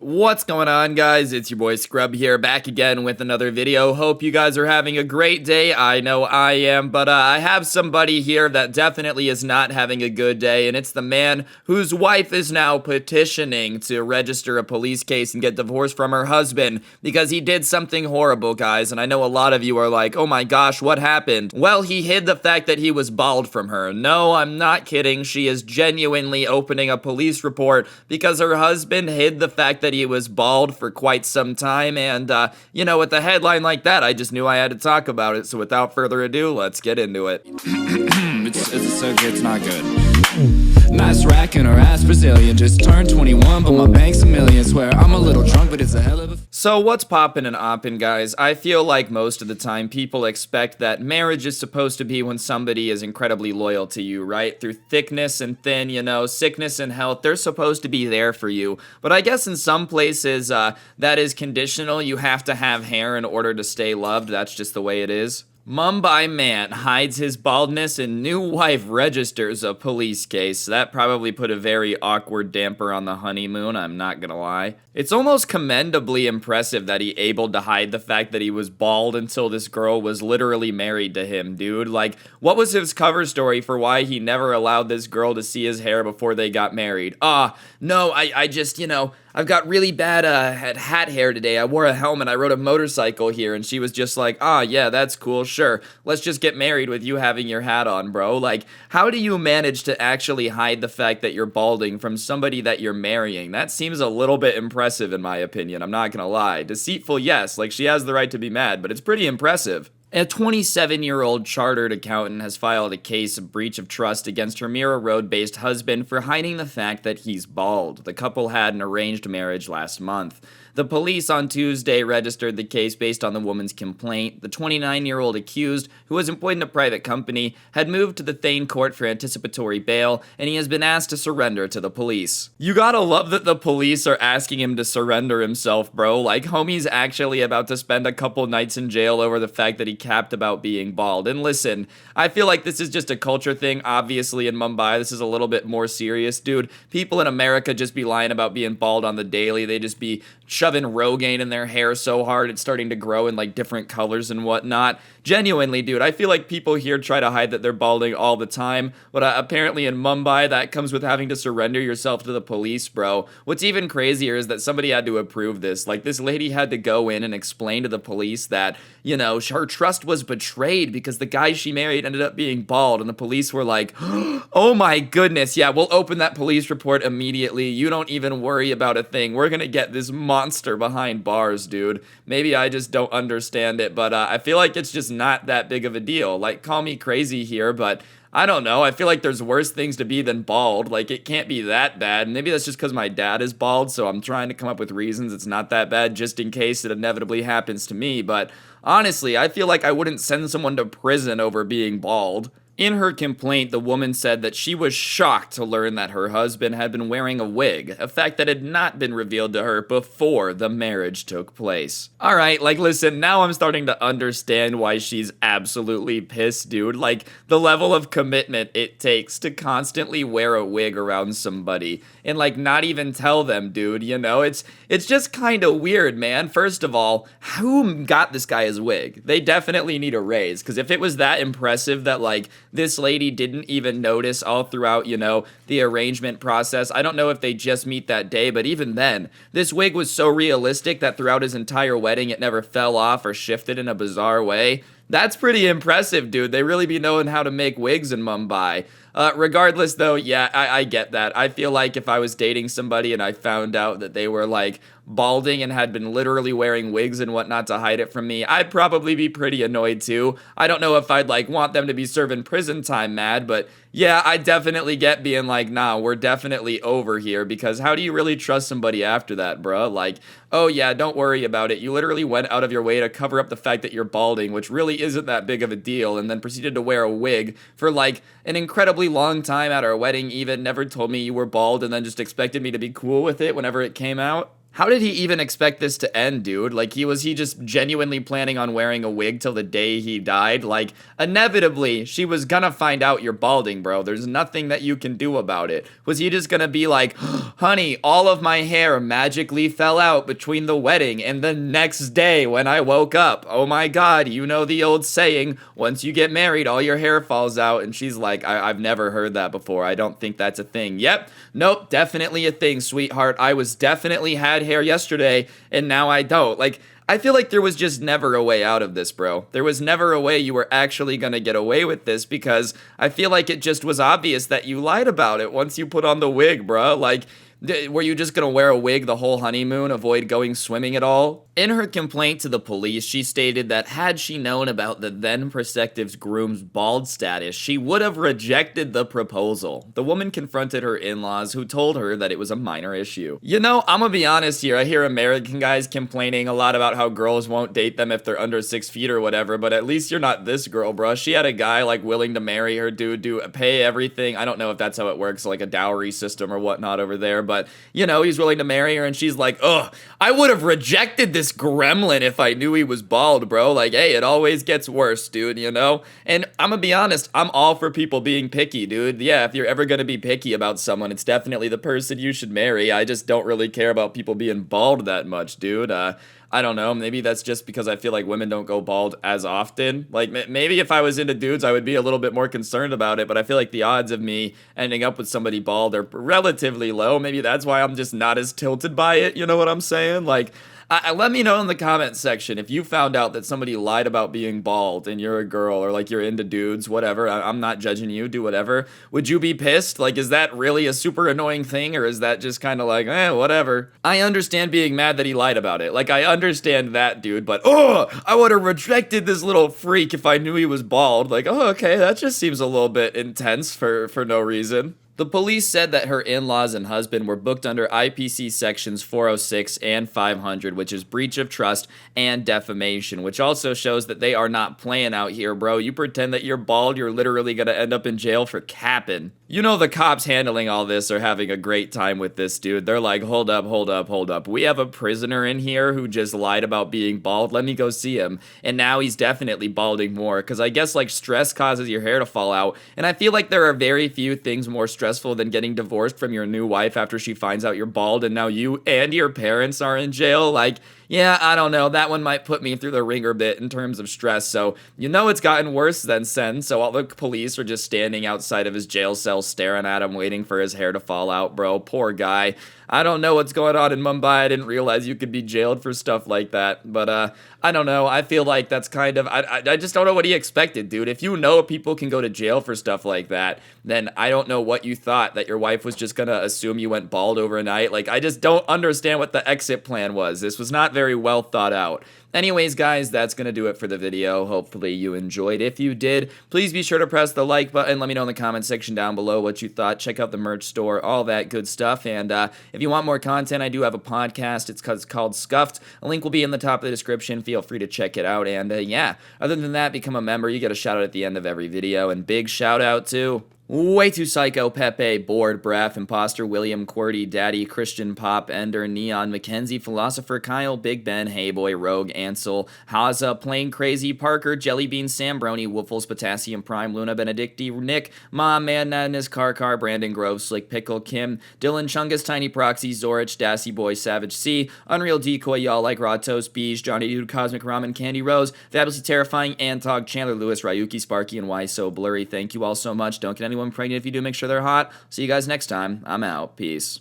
What's going on, guys? It's your boy Scrub here, back again with another video. Hope you guys are having a great day. I know I am, but I have somebody here that definitely is not having a good day, and it's the man whose wife is now petitioning to register a police case and get divorced from her husband because he did something horrible, guys. And I know a lot of you are like, oh my gosh, what happened? Well, he hid the fact that he was bald from her. No, I'm not kidding. She is genuinely opening a police report because her husband hid the fact that he was bald for quite some time, and with a headline like that, I just knew I had to talk about it. So without further ado, let's get into it. It's not good. Nice racking her ass Brazilian. Just turned 21, but my bank's a million. Swear I'm a little drunk, but it's a hell of a... So what's poppin' and oppin', guys? I feel like most of the time people expect that marriage is supposed to be when somebody is incredibly loyal to you, right? Through thickness and thin, sickness and health, they're supposed to be there for you. But I guess in some places that is conditional. You have to have hair in order to stay loved. That's just the way it is. Mumbai man hides his baldness and new wife registers a police case. That probably put a very awkward damper on the honeymoon, I'm not gonna lie. It's almost commendably impressive that he able to hide the fact that he was bald until this girl was literally married to him, dude. Like, what was his cover story for why he never allowed this girl to see his hair before they got married? No, I just, I've got really bad hat hair today. I wore a helmet. I rode a motorcycle here. And she was just like, yeah, that's cool. Sure. Let's just get married with you having your hat on, bro. Like, how do you manage to actually hide the fact that you're balding from somebody that you're marrying? That seems a little bit impressive in my opinion. I'm not gonna lie. Deceitful, yes. Like, she has the right to be mad, but it's pretty impressive. A 27-year-old chartered accountant has filed a case of breach of trust against her Mira Road-based husband for hiding the fact that he's bald. The couple had an arranged marriage last month. The police on Tuesday registered the case based on the woman's complaint. The 29-year-old accused, who was employed in a private company, had moved to the Thane court for anticipatory bail, and he has been asked to surrender to the police. You gotta love that the police are asking him to surrender himself, bro. Like, homie's actually about to spend a couple nights in jail over the fact that he capped about being bald. And listen, I feel like this is just a culture thing. Obviously, in Mumbai, this is a little bit more serious, dude. People in America just be lying about being bald on the daily. They just be shoving Rogaine in their hair so hard it's starting to grow in like different colors and whatnot. Genuinely, dude, I feel like people here try to hide that they're balding all the time, but apparently in Mumbai that comes with having to surrender yourself to the police, bro. What's even crazier is that somebody had to approve this. Like, this lady had to go in and explain to the police that, her trust was betrayed because the guy she married ended up being bald, and the police were like, oh my goodness, yeah, we'll open that police report immediately. You don't even worry about a thing. We're gonna get this monster behind bars, dude. Maybe I just don't understand it, but I feel like it's just not that big of a deal. Like, call me crazy here, but I don't know. I feel like there's worse things to be than bald. Like, it can't be that bad. Maybe that's just because my dad is bald, so I'm trying to come up with reasons it's not that bad just in case it inevitably happens to me. But honestly, I feel like I wouldn't send someone to prison over being bald. In her complaint, the woman said that she was shocked to learn that her husband had been wearing a wig, a fact that had not been revealed to her before the marriage took place. Alright, like, listen, now I'm starting to understand why she's absolutely pissed, dude. Like, the level of commitment it takes to constantly wear a wig around somebody and, like, not even tell them, dude, It's just kind of weird, man. First of all, who got this guy his wig? They definitely need a raise, because if it was that impressive that, like, this lady didn't even notice all throughout, the arrangement process. I don't know if they just meet that day, but even then, this wig was so realistic that throughout his entire wedding, it never fell off or shifted in a bizarre way. That's pretty impressive, dude. They really be knowing how to make wigs in Mumbai. Regardless, though, yeah, I get that. I feel like if I was dating somebody and I found out that they were, like, balding and had been literally wearing wigs and whatnot to hide it from me, I'd probably be pretty annoyed, too. I don't know if I'd, like, want them to be serving prison time mad, but yeah, I definitely get being like, nah, we're definitely over here, because how do you really trust somebody after that, bruh? Like, oh yeah, don't worry about it. You literally went out of your way to cover up the fact that you're balding, which really isn't that big of a deal, and then proceeded to wear a wig for, like, an incredibly long time at our wedding even, never told me you were bald, and then just expected me to be cool with it whenever it came out. How did he even expect this to end, dude? Like, was he just genuinely planning on wearing a wig till the day he died? Like, inevitably, she was gonna find out you're balding, bro. There's nothing that you can do about it. Was he just gonna be like, honey, all of my hair magically fell out between the wedding and the next day when I woke up? Oh my god, you know the old saying, once you get married, all your hair falls out. And she's like, I've never heard that before. I don't think that's a thing. Yep, nope, definitely a thing, sweetheart. I was definitely had hair yesterday and now I don't. Like, I feel like there was just never a way out of this, bro. There was never a way you were actually gonna get away with this, because I feel like it just was obvious that you lied about it once you put on the wig, bro. Like, were you just gonna wear a wig the whole honeymoon, avoid going swimming at all? In her complaint to the police, she stated that had she known about the then prospective's groom's bald status, she would have rejected the proposal. The woman confronted her in-laws, who told her that it was a minor issue. You know, I'm gonna be honest here, I hear American guys complaining a lot about how girls won't date them if they're under 6 feet or whatever, but at least you're not this girl, bro. She had a guy, like, willing to marry her, pay everything. I don't know if that's how it works, like a dowry system or whatnot over there, but, you know, he's willing to marry her, and she's like, ugh, I would have rejected this gremlin if I knew he was bald, bro. Like, hey, it always gets worse, dude, you know? And I'm gonna be honest, I'm all for people being picky, dude. Yeah, if you're ever gonna be picky about someone, it's definitely the person you should marry. I just don't really care about people being bald that much, dude. I don't know, maybe that's just because I feel like women don't go bald as often. Like, maybe if I was into dudes, I would be a little bit more concerned about it, but I feel like the odds of me ending up with somebody bald are relatively low. Maybe that's why I'm just not as tilted by it, you know what I'm saying? Like, let me know in the comment section if you found out that somebody lied about being bald and you're a girl, or like you're into dudes, whatever. I'm not judging you, do whatever. Would you be pissed? Like, is that really a super annoying thing, or is that just kind of like, whatever? I understand being mad that he lied about it. Like, I understand that, dude, but I would have rejected this little freak if I knew he was bald. Like, okay, that just seems a little bit intense for no reason. The police said that her in-laws and husband were booked under IPC sections 406 and 500, which is breach of trust and defamation, which also shows that they are not playing out here, bro. You pretend that you're bald, you're literally gonna end up in jail for capping. You know the cops handling all this are having a great time with this, dude. They're like, hold up. We have a prisoner in here who just lied about being bald. Let me go see him. And now he's definitely balding more, because I guess, like, stress causes your hair to fall out. And I feel like there are very few things more stressful than getting divorced from your new wife after she finds out you're bald and now you and your parents are in jail. Like, yeah, I don't know. That one might put me through the ringer bit in terms of stress. So, you know, it's gotten worse than Sen. So all the police are just standing outside of his jail cell staring at him, waiting for his hair to fall out, bro. Poor guy. I don't know what's going on in Mumbai. I didn't realize you could be jailed for stuff like that. But, I don't know. I feel like that's kind of, I just don't know what he expected, dude. If you know people can go to jail for stuff like that, then I don't know what you thought, that your wife was just gonna assume you went bald overnight. Like, I just don't understand what the exit plan was. This was not very well thought out. Anyways, guys, that's going to do it for the video. Hopefully you enjoyed. If you did, please be sure to press the like button. Let me know in the comment section down below what you thought. Check out the merch store, all that good stuff. And if you want more content, I do have a podcast. It's called Skuffed. A link will be in the top of the description. Feel free to check it out. And yeah, other than that, become a member. You get a shout out at the end of every video. And big shout out to Way Too Psycho, Pepe, Bored, Breath, Imposter, William, Qwerty, Daddy, Christian, Pop, Ender, Neon, Mackenzie, Philosopher, Kyle, Big Ben, Heyboy, Rogue, Ansel, Haza, Plain Crazy, Parker, Jellybean, Sambroni, Woofles, Potassium Prime, Luna, Benedicti, Nick, Mom, Man, Madness, Car, Brandon Grove, Slick Pickle, Kim, Dylan, Chungus, Tiny Proxy, Zorich, Dassy Boy, Savage C, Unreal Decoy, Y'all Like Raw Toast, Beige, Johnny Dude, Cosmic Ramen, Candy Rose, Fabulously Terrifying, Antog, Chandler Lewis, Ryuki, Sparky, and Why So Blurry. Thank you all so much. Don't get anyone pregnant. If you do, make sure they're hot. See you guys next time. I'm out. Peace.